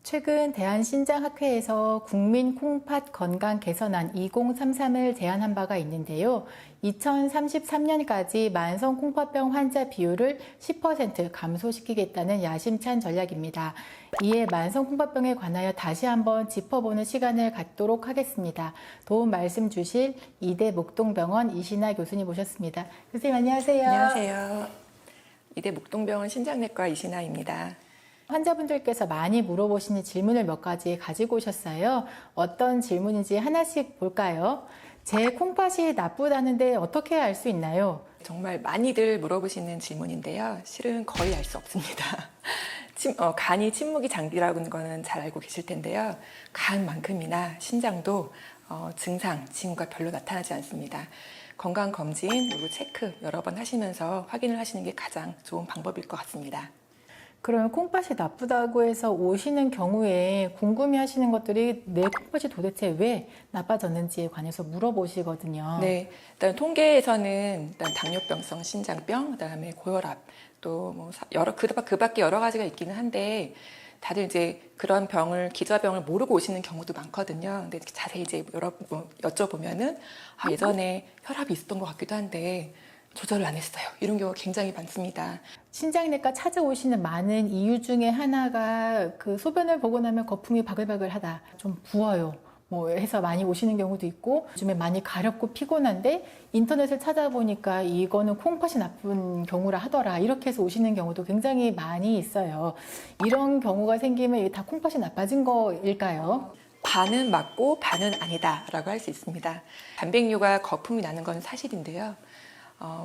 최근 대한신장학회에서 국민 콩팥 건강 개선안 2033을 제안한 바가 있는데요. 2033년까지 만성 콩팥병 환자 비율을 10% 감소시키겠다는 야심찬 전략입니다. 이에 만성 콩팥병에 관하여 다시 한번 짚어보는 시간을 갖도록 하겠습니다. 도움 말씀 주실 이대 목동병원 이신아 교수님 모셨습니다. 교수님 안녕하세요. 안녕하세요. 이대 목동병원 신장내과 이신아입니다. 환자분들께서 많이 물어보시는 질문을 몇 가지 가지고 오셨어요. 어떤 질문인지 하나씩 볼까요? 제 콩팥이 나쁘다는데 어떻게 알 수 있나요? 정말 많이들 물어보시는 질문인데요. 실은 거의 알 수 없습니다. 간이 침묵이 장기라는 거는 잘 알고 계실 텐데요. 간만큼이나 신장도 증상, 징후가 별로 나타나지 않습니다. 건강검진 그리고 체크 여러 번 하시면서 확인을 하시는 게 가장 좋은 방법일 것 같습니다. 그러면 콩팥이 나쁘다고 해서 오시는 경우에 궁금해하시는 것들이 내 콩팥이 도대체 왜 나빠졌는지에 관해서 물어보시거든요. 네, 일단 통계에서는 일단 당뇨병성 신장병, 그다음에 고혈압, 또 뭐 그 밖에 여러 가지가 있기는 한데 다들 이제 그런 기저병을 모르고 오시는 경우도 많거든요. 근데 자세히 이제 여쭤보면은 예전에 혈압이 있었던 것 같기도 한데 조절을 안 했어요. 이런 경우가 굉장히 많습니다. 신장내과 찾아오시는 많은 이유 중에 하나가 그 소변을 보고 나면 거품이 바글바글하다, 좀 부어요 뭐 해서 많이 오시는 경우도 있고, 요즘에 많이 가렵고 피곤한데 인터넷을 찾아보니까 이거는 콩팥이 나쁜 경우라 하더라, 이렇게 해서 오시는 경우도 굉장히 많이 있어요. 이런 경우가 생기면 이게 다 콩팥이 나빠진 거일까요? 반은 맞고 반은 아니다라고 할 수 있습니다. 단백뇨가 거품이 나는 건 사실인데요.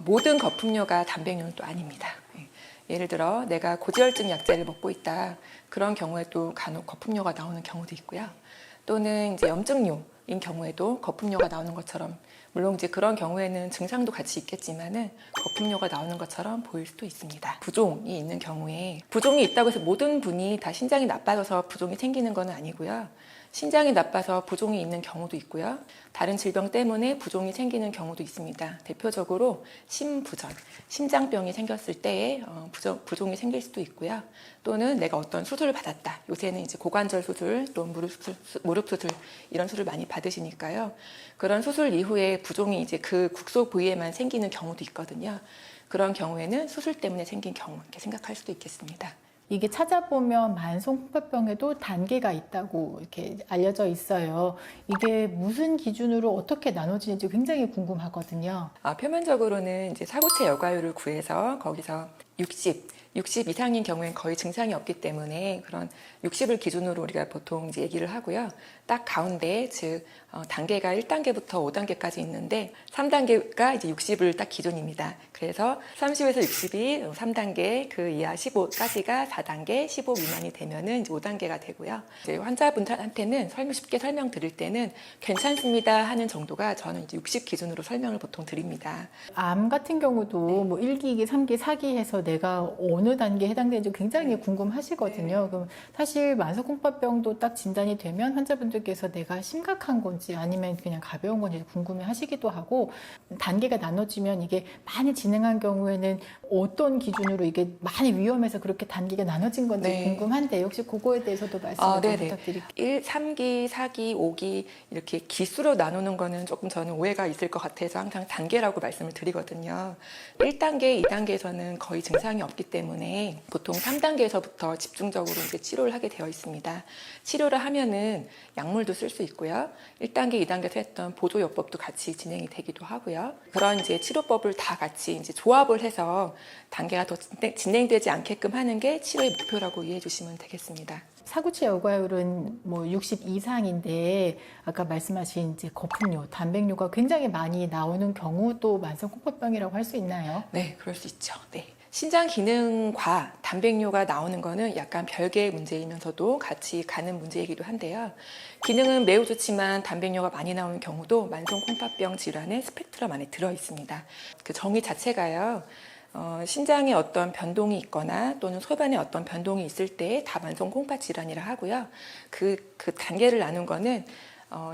모든 거품뇨가 단백뇨는 또 아닙니다. 예를 들어 내가 고지혈증 약제를 먹고 있다, 그런 경우에 또 간혹 거품뇨가 나오는 경우도 있고요. 또는 이제 염증뇨인 경우에도 거품뇨가 나오는 것처럼, 물론 이제 그런 경우에는 증상도 같이 있겠지만은 거품뇨가 나오는 것처럼 보일 수도 있습니다. 부종이 있는 경우에, 부종이 있다고 해서 모든 분이 다 신장이 나빠져서 부종이 생기는 건 아니고요. 신장이 나빠서 부종이 있는 경우도 있고요. 다른 질병 때문에 부종이 생기는 경우도 있습니다. 대표적으로 심부전, 심장병이 생겼을 때에 부종이 생길 수도 있고요. 또는 내가 어떤 수술을 받았다. 요새는 이제 고관절 수술, 또 무릎 수술 이런 수술 많이 받으시니까요. 그런 수술 이후에 부종이 이제 그 국소 부위에만 생기는 경우도 있거든요. 그런 경우에는 수술 때문에 생긴 경우 이렇게 생각할 수도 있겠습니다. 이게 찾아보면 만성 콩팥병에도 단계가 있다고 이렇게 알려져 있어요. 이게 무슨 기준으로 어떻게 나눠지는지 굉장히 궁금하거든요. 표면적으로는 이제 사고체 여과율을 구해서 거기서 60 이상인 경우엔 거의 증상이 없기 때문에 그런 60을 기준으로 우리가 보통 이제 얘기를 하고요. 딱 가운데, 즉 단계가 1단계부터 5단계까지 있는데 3단계가 이제 60을 딱 기준입니다. 그래서 30에서 60이 3단계, 그 이하 15까지가 4단계, 15 미만이 되면은 이제 5단계가 되고요. 이제 환자분들한테는 쉽게 설명드릴 때는 괜찮습니다 하는 정도가 저는 이제 60 기준으로 설명을 보통 드립니다. 암 같은 경우도 뭐 1기, 2기, 3기, 4기 해서 내가 어느 단계에 해당되는지 굉장히 궁금하시거든요. 그럼 사실 만성콩팥병도 딱 진단이 되면 환자분들께서 내가 심각한 건지 아니면 그냥 가벼운 건지 궁금해 하시기도 하고, 단계가 나눠지면 이게 많이 진행한 경우에는 어떤 기준으로 이게 많이 위험해서 그렇게 단계가 나눠진 건지 궁금한데, 혹시 그거에 대해서도 말씀을 좀 부탁드릴게요. 1, 3기, 4기, 5기 이렇게 기수로 나누는 거는 조금 저는 오해가 있을 것 같아서 항상 단계라고 말씀을 드리거든요. 1단계, 2단계에서는 거의 증상이 없기 때문에 보통 3단계에서부터 집중적으로 이제 치료를 하게 되어 있습니다. 치료를 하면은 약물도 쓸 수 있고요. 1단계, 2단계에서 했던 보조요법도 같이 진행이 되기도 하고요. 그런 이제 치료법을 다 같이 이제 조합을 해서 단계가 더 진행되지 않게끔 하는 게 치료의 목표라고 이해해 주시면 되겠습니다. 사구체 여과율은 뭐 60 이상인데, 아까 말씀하신 이제 거품뇨, 단백뇨가 굉장히 많이 나오는 경우도 만성 콩팥병이라고 할 수 있나요? 네, 그럴 수 있죠. 네. 신장 기능과 단백뇨가 나오는 거는 약간 별개의 문제이면서도 같이 가는 문제이기도 한데요. 기능은 매우 좋지만 단백뇨가 많이 나오는 경우도 만성 콩팥병 질환의 스펙트럼 안에 들어 있습니다. 그 정의 자체가요. 신장에 어떤 변동이 있거나 또는 소변에 어떤 변동이 있을 때 다 만성 콩팥 질환이라 하고요. 그 단계를 나눈 거는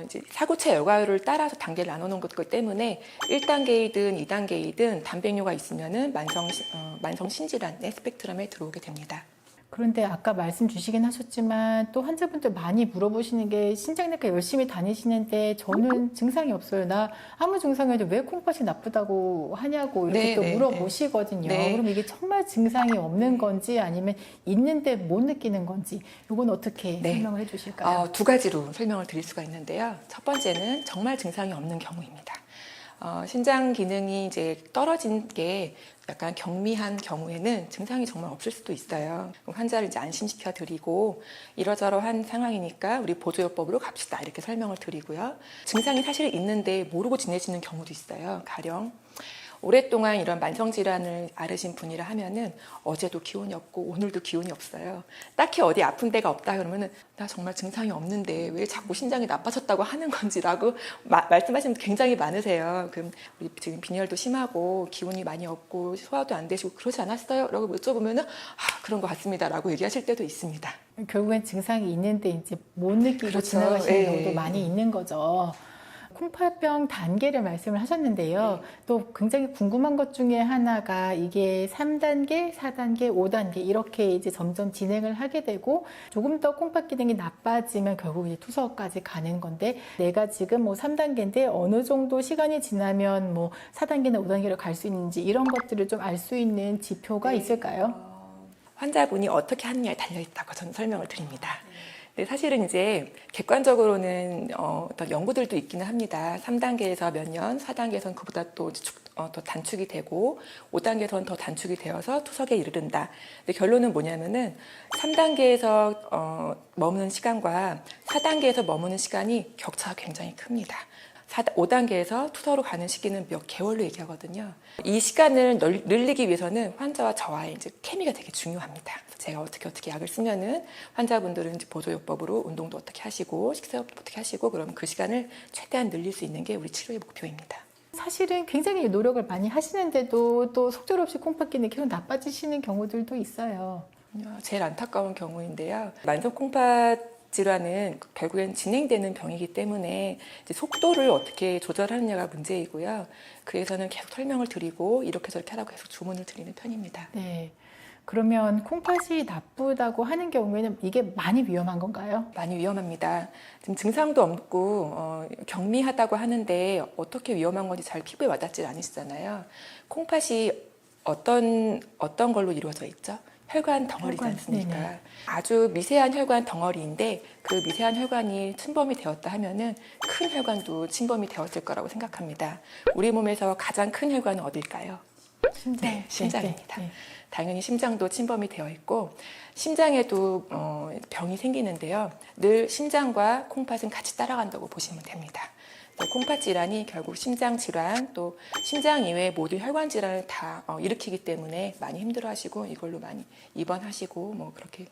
이제 사고체 여과율을 따라서 단계를 나누는 것 때문에 1단계이든 2단계이든 단백뇨가 있으면은 만성 신질환의 스펙트럼에 들어오게 됩니다. 그런데 아까 말씀 주시긴 하셨지만 또 환자분들 많이 물어보시는 게 신장내과 열심히 다니시는데 저는 증상이 없어요. 나 아무 증상이 없는데 왜 콩팥이 나쁘다고 하냐고 이렇게 네, 또 네, 물어보시거든요. 네. 그럼 이게 정말 증상이 없는 건지 아니면 있는데 못 느끼는 건지 이건 어떻게 네. 설명을 해주실까요? 두 가지로 설명을 드릴 수가 있는데요. 첫 번째는 정말 증상이 없는 경우입니다. 신장 기능이 이제 떨어진 게 약간 경미한 경우에는 증상이 정말 없을 수도 있어요. 그럼 환자를 이제 안심시켜 드리고 이러저러한 상황이니까 우리 보조요법으로 갑시다 이렇게 설명을 드리고요. 증상이 사실 있는데 모르고 지내시는 경우도 있어요. 가령 오랫동안 이런 만성질환을 앓으신 분이라 하면은 어제도 기운이 없고 오늘도 기운이 없어요. 딱히 어디 아픈 데가 없다 그러면은 나 정말 증상이 없는데 왜 자꾸 신장이 나빠졌다고 하는 건지라고 말씀하시는 분 굉장히 많으세요. 그럼 우리 지금 빈혈도 심하고 기운이 많이 없고 소화도 안 되시고 그러지 않았어요? 라고 여쭤보면은 그런 것 같습니다라고 얘기하실 때도 있습니다. 결국엔 증상이 있는데 이제 못 느끼고 그렇죠. 지나가시는 예. 경우도 많이 있는 거죠. 콩팥병 단계를 말씀을 하셨는데요. 또 굉장히 궁금한 것 중에 하나가 이게 3단계, 4단계, 5단계 이렇게 이제 점점 진행을 하게 되고 조금 더 콩팥 기능이 나빠지면 결국 이제 투석까지 가는 건데 내가 지금 뭐 3단계인데 어느 정도 시간이 지나면 뭐 4단계나 5단계로 갈 수 있는지 이런 것들을 좀 알 수 있는 지표가 있을까요? 환자분이 어떻게 하느냐에 달려있다고 저는 설명을 드립니다. 근데 사실은 이제 객관적으로는 어떤 연구들도 있기는 합니다. 3단계에서 몇 년, 4단계에서는 그보다 또 더 단축이 되고 5단계에서는 더 단축이 되어서 투석에 이르른다. 근데 결론은 뭐냐면은 3단계에서 머무는 시간과 4단계에서 머무는 시간이 격차가 굉장히 큽니다. 5단계에서 투서로 가는 시기는 몇 개월로 얘기하거든요. 이 시간을 늘리기 위해서는 환자와 저와의 이제 케미가 되게 중요합니다. 제가 어떻게 약을 쓰면은 환자분들은 이제 보조요법으로 운동도 어떻게 하시고 식사도 어떻게 하시고 그럼 그 시간을 최대한 늘릴 수 있는 게 우리 치료의 목표입니다. 사실은 굉장히 노력을 많이 하시는데도 또 속절없이 콩팥 기능이 계속 나빠지시는 경우들도 있어요. 제일 안타까운 경우인데요. 만성 콩팥 질환은 결국엔 진행되는 병이기 때문에 이제 속도를 어떻게 조절하느냐가 문제이고요. 그래서는 계속 설명을 드리고 이렇게 저렇게 하라고 계속 주문을 드리는 편입니다. 네. 그러면 콩팥이 나쁘다고 하는 경우에는 이게 많이 위험한 건가요? 많이 위험합니다. 지금 증상도 없고 경미하다고 하는데 어떻게 위험한 건지 잘 피부에 와닿지 않으시잖아요. 콩팥이 어떤 걸로 이루어져 있죠? 혈관 덩어리지 않습니까? 네네. 아주 미세한 혈관 덩어리인데 그 미세한 혈관이 침범이 되었다 하면은 큰 혈관도 침범이 되었을 거라고 생각합니다. 우리 몸에서 가장 큰 혈관은 어딜까요? 심장. 네, 심장입니다. 네. 당연히 심장도 침범이 되어 있고 심장에도 병이 생기는데요. 늘 심장과 콩팥은 같이 따라간다고 보시면 됩니다. 콩팥 질환이 결국 심장 질환 또 심장 이외의 모든 혈관 질환을 다 일으키기 때문에 많이 힘들어하시고 이걸로 많이 입원하시고 뭐 그렇게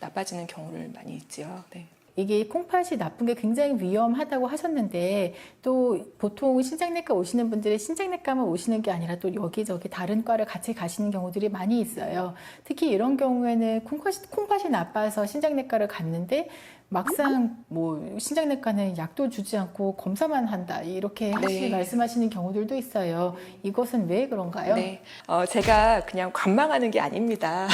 나빠지는 경우를 많이 있죠. 네. 이게 콩팥이 나쁜 게 굉장히 위험하다고 하셨는데 또 보통 신장내과 오시는 분들이 신장내과만 오시는 게 아니라 또 여기저기 다른 과를 같이 가시는 경우들이 많이 있어요. 특히 이런 경우에는 콩팥이 나빠서 신장내과를 갔는데 막상 뭐 신장내과는 약도 주지 않고 검사만 한다 이렇게 말씀하시는 경우들도 있어요. 이것은 왜 그런가요? 네, 제가 그냥 관망하는 게 아닙니다.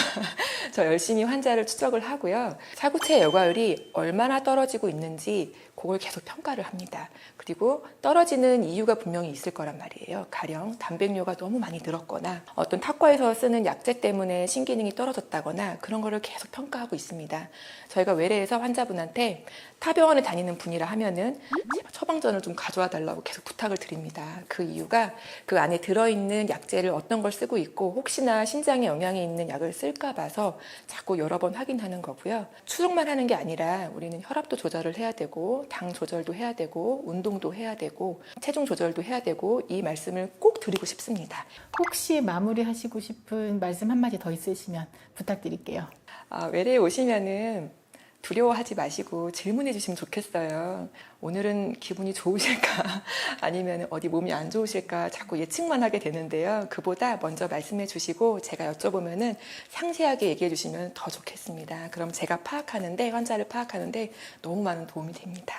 저 열심히 환자를 추적을 하고요. 사구체 여과율이 얼마나 떨어지고 있는지 그걸 계속 평가를 합니다. 그리고 떨어지는 이유가 분명히 있을 거란 말이에요. 가령 단백뇨가 너무 많이 늘었거나 어떤 타과에서 쓰는 약제 때문에 신기능이 떨어졌다거나 그런 거를 계속 평가하고 있습니다. 저희가 외래에서 환자분한테 타 병원에 다니는 분이라 하면은 제발 처방전을 좀 가져와 달라고 계속 부탁을 드립니다. 그 이유가 그 안에 들어있는 약제를 어떤 걸 쓰고 있고 혹시나 심장에 영향이 있는 약을 쓸까 봐서 자꾸 여러 번 확인하는 거고요. 추적만 하는 게 아니라 우리는 혈압도 조절을 해야 되고 당 조절도 해야 되고 운동도 해야 되고 체중 조절도 해야 되고 이 말씀을 꼭 드리고 싶습니다. 혹시 마무리하시고 싶은 말씀 한마디 더 있으시면 부탁드릴게요. 외래에 오시면은 두려워하지 마시고 질문해 주시면 좋겠어요. 오늘은 기분이 좋으실까 아니면 어디 몸이 안 좋으실까 자꾸 예측만 하게 되는데요. 그보다 먼저 말씀해 주시고 제가 여쭤보면은 상세하게 얘기해 주시면 더 좋겠습니다. 그럼 제가 환자를 파악하는데 너무 많은 도움이 됩니다.